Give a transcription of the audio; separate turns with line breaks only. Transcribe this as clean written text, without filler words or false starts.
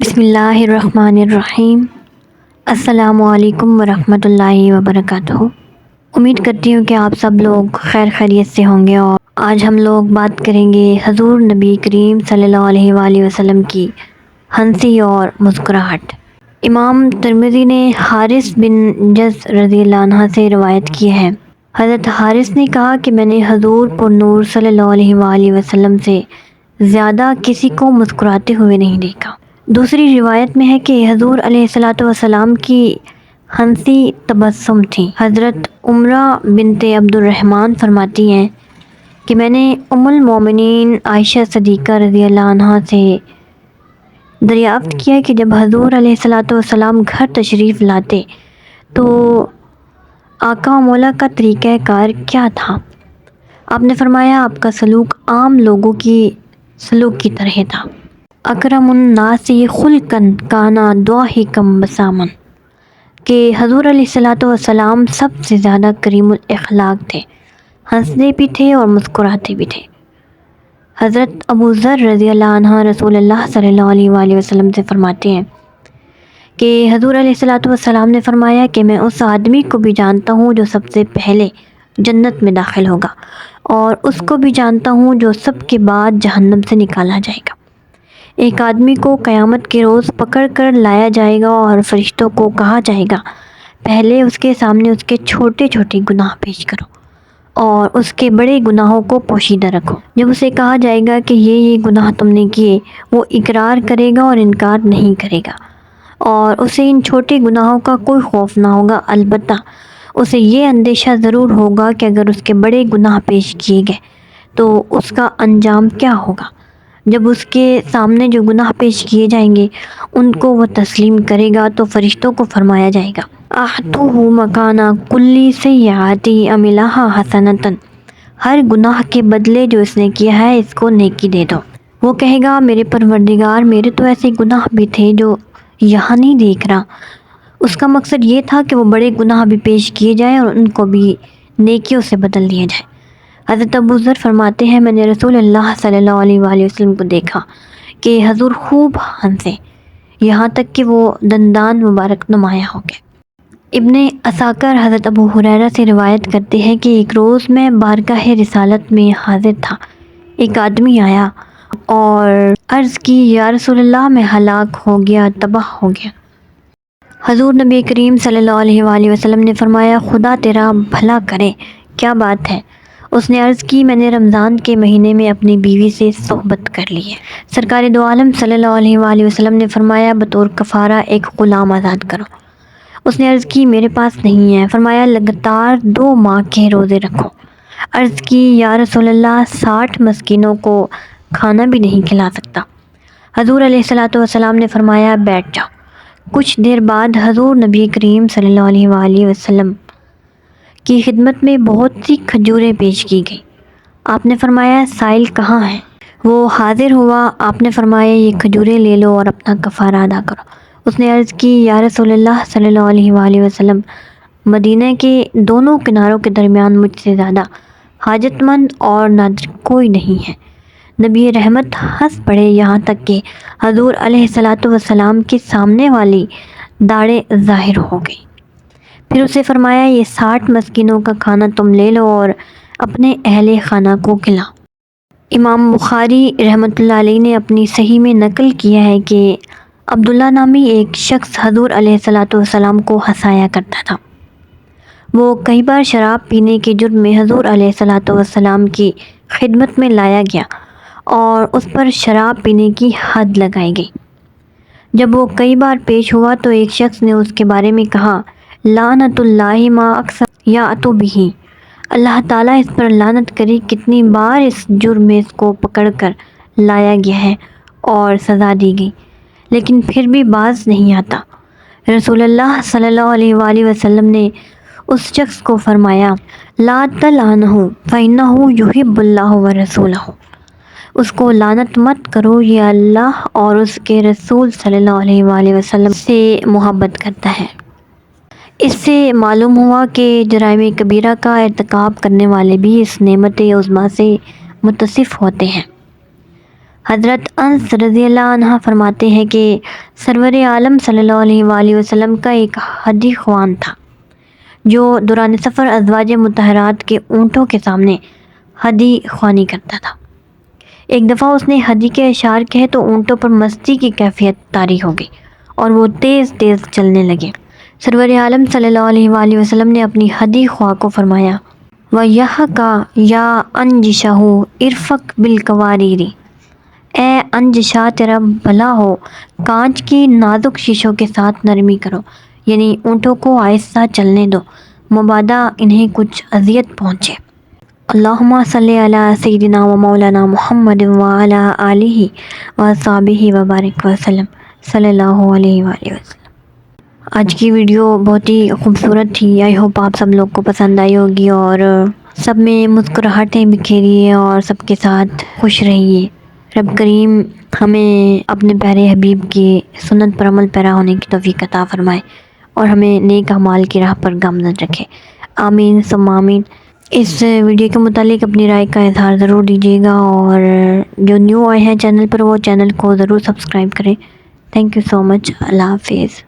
بسم اللہ الرحمن الرحیم۔ السلام علیکم ورحمۃ اللہ وبرکاتہ۔ امید کرتی ہوں کہ آپ سب لوگ خیر خیریت سے ہوں گے، اور آج ہم لوگ بات کریں گے حضور نبی کریم صلی اللہ علیہ وآلہ وسلم کی ہنسی اور مسکراہٹ۔ امام ترمذی نے حارث بن جز رضی اللہ عنہ سے روایت کی ہے، حضرت حارث نے کہا کہ میں نے حضور پر نور صلی اللہ علیہ وآلہ وسلم سے زیادہ کسی کو مسکراتے ہوئے نہیں دیکھا۔ دوسری روایت میں ہے کہ حضور علیہ الصلوۃ والسلام کی ہنسی تبسم تھی۔ حضرت عمرہ بنت عبد الرحمن فرماتی ہیں کہ میں نے ام المومنین عائشہ صدیقہ رضی اللہ عنہا سے دریافت کیا کہ جب حضور علیہ الصلوۃ والسلام گھر تشریف لاتے تو آقا و مولا کا طریقہ کار کیا تھا؟ آپ نے فرمایا آپ کا سلوک عام لوگوں کی سلوک کی طرح تھا۔ اکرم الناس خلقاً کانا ضاحکا بساما، کہ حضور علیہ الصلوۃ والسلام سب سے زیادہ کریم الاخلاق تھے، ہنستے بھی تھے اور مسکراتے بھی تھے۔ حضرت ابو ذر رضی اللہ عنہ رسول اللہ صلی اللہ علیہ وآلہ وسلم سے فرماتے ہیں کہ حضور علیہ الصلوۃ والسلام نے فرمایا کہ میں اس آدمی کو بھی جانتا ہوں جو سب سے پہلے جنت میں داخل ہوگا، اور اس کو بھی جانتا ہوں جو سب کے بعد جہنم سے نکالا جائے گا۔ ایک آدمی کو قیامت کے روز پکڑ کر لایا جائے گا اور فرشتوں کو کہا جائے گا پہلے اس کے سامنے اس کے چھوٹے چھوٹے گناہ پیش کرو اور اس کے بڑے گناہوں کو پوشیدہ رکھو۔ جب اسے کہا جائے گا کہ یہ گناہ تم نے کیے، وہ اقرار کرے گا اور انکار نہیں کرے گا، اور اسے ان چھوٹے گناہوں کا کوئی خوف نہ ہوگا، البتہ اسے یہ اندیشہ ضرور ہوگا کہ اگر اس کے بڑے گناہ پیش کیے گئے تو اس کا انجام کیا ہوگا۔ جب اس کے سامنے جو گناہ پیش کیے جائیں گے ان کو وہ تسلیم کرے گا تو فرشتوں کو فرمایا جائے گا احطوہ مکانہ کلی سیئاتی عملہا حسنۃ، ہر گناہ کے بدلے جو اس نے کیا ہے اس کو نیکی دے دو۔ وہ کہے گا میرے پروردگار، میرے تو ایسے گناہ بھی تھے جو یہاں نہیں دیکھ رہا۔ اس کا مقصد یہ تھا کہ وہ بڑے گناہ بھی پیش کیے جائیں اور ان کو بھی نیکیوں سے بدل دیا جائے۔ حضرت ابو ذر فرماتے ہیں میں نے رسول اللہ صلی اللہ علیہ وآلہ وسلم کو دیکھا کہ حضور خوب ہنسے، یہاں تک کہ وہ دندان مبارک نمایاں ہو گئے۔ ابن عساکر حضرت ابو ہریرہ سے روایت کرتے ہیں کہ ایک روز میں بارگاہ رسالت میں حاضر تھا، ایک آدمی آیا اور عرض کی یا رسول اللہ میں ہلاک ہو گیا، تباہ ہو گیا۔ حضور نبی کریم صلی اللہ علیہ وآلہ وسلم نے فرمایا خدا تیرا بھلا کرے، کیا بات ہے؟ اس نے عرض کی میں نے رمضان کے مہینے میں اپنی بیوی سے صحبت کر لی ہے۔ سرکار دو عالم صلی اللہ علیہ وآلہ وسلم نے فرمایا بطور کفارہ ایک غلام آزاد کرو۔ اس نے عرض کی میرے پاس نہیں ہے۔ فرمایا لگاتار 2 ماہ کے روزے رکھو۔ عرض کی یا رسول اللہ 60 مسکینوں کو کھانا بھی نہیں کھلا سکتا۔ حضور علیہ الصلوۃ والسلام نے فرمایا بیٹھ جاؤ۔ کچھ دیر بعد حضور نبی کریم صلی اللہ علیہ وآلہ وسلم کی خدمت میں بہت سی کھجوریں پیش کی گئی۔ آپ نے فرمایا سائل کہاں ہے؟ وہ حاضر ہوا۔ آپ نے فرمایا یہ کھجوریں لے لو اور اپنا کفارہ ادا کرو۔ اس نے عرض کی یا رسول اللہ صلی اللہ علیہ وآلہ وسلم، مدینہ کے دونوں کناروں کے درمیان مجھ سے زیادہ حاجت مند اور نادر کوئی نہیں ہے۔ نبی رحمت ہنس پڑے، یہاں تک کہ حضور علیہ الصلوۃ والسلام کے سامنے والی داڑھیں ظاہر ہو گئی۔ پھر اسے فرمایا یہ 60 مسکینوں کا کھانا تم لے لو اور اپنے اہل خانہ کو کھلاؤ۔ امام بخاری رحمۃ اللہ علیہ نے اپنی صحیح میں نقل کیا ہے کہ عبداللہ نامی ایک شخص حضور علیہ الصلوۃ والسلام کو ہنسایا کرتا تھا۔ وہ کئی بار شراب پینے کے جرم میں حضور علیہ الصلوۃ والسلام کی خدمت میں لایا گیا اور اس پر شراب پینے کی حد لگائی گئی۔ جب وہ کئی بار پیش ہوا تو ایک شخص نے اس کے بارے میں کہا لعنت اللہ ما اکثر یأتو بہ، اللہ تعالیٰ اس پر لعنت کرے کتنی بار اس جرم میں اس کو پکڑ کر لایا گیا ہے اور سزا دی گئی، لیکن پھر بھی باز نہیں آتا۔ رسول اللہ صلی اللہ علیہ وآلہ وسلم نے اس شخص کو فرمایا لا تلعنہ فإنہ یحب اللہ ورسولہ، اس کو لعنت مت کرو، یہ اللہ اور اس کے رسول صلی اللہ علیہ وآلہ وسلم سے محبت کرتا ہے۔ اس سے معلوم ہوا کہ جرائم کبیرہ کا ارتکاب کرنے والے بھی اس نعمت عظمیٰ سے متصف ہوتے ہیں۔ حضرت انس رضی اللہ عنہ فرماتے ہیں کہ سرور عالم صلی اللہ علیہ وآلہ وسلم کا ایک ہدی خوان تھا جو دوران سفر ازواج مطہرات کے اونٹوں کے سامنے ہدی خوانی کرتا تھا۔ ایک دفعہ اس نے ہدی کے اشعار کہے تو اونٹوں پر مستی کی کیفیت طاری ہو گئی اور وہ تیز تیز چلنے لگے۔ سرور عالم صلی اللہ علیہ وآلہ وسلم نے اپنی ہدی خواہ کو فرمایا، وَيَحَكَ يَا أَنْجِشَهُ ارفق بالقواریری، اے انجشا تیرا بھلا ہو، کانچ کی نازک شیشوں کے ساتھ نرمی کرو، یعنی اونٹوں کو آہستہ چلنے دو، مبادا انہیں کچھ اذیت پہنچے۔ اللہم صلی علی سیدنا و مولانا محمد وعلی آلہ وصحبہ وبارک وسلم صلی اللہ علیہ وآلہ وسلم۔ آج کی ویڈیو بہت ہی خوبصورت تھی، آئی ہوپ آپ سب لوگ کو پسند آئی ہوگی اور سب میں مسکراہٹیں بکھیریے اور سب کے ساتھ خوش رہیے۔ رب کریم ہمیں اپنے پیارے حبیب کی سنت پر عمل پیرا ہونے کی توفیق عطا فرمائے اور ہمیں نیک اعمال کی راہ پر گامزن رکھے، آمین ثم آمین۔ اس ویڈیو کے متعلق اپنی رائے کا اظہار ضرور دیجیے گا اور جو نیو آئے ہیں چینل پر وہ چینل کو ضرور سبسکرائب کریں۔ تھینک یو سو مچ، اللہ حافظ۔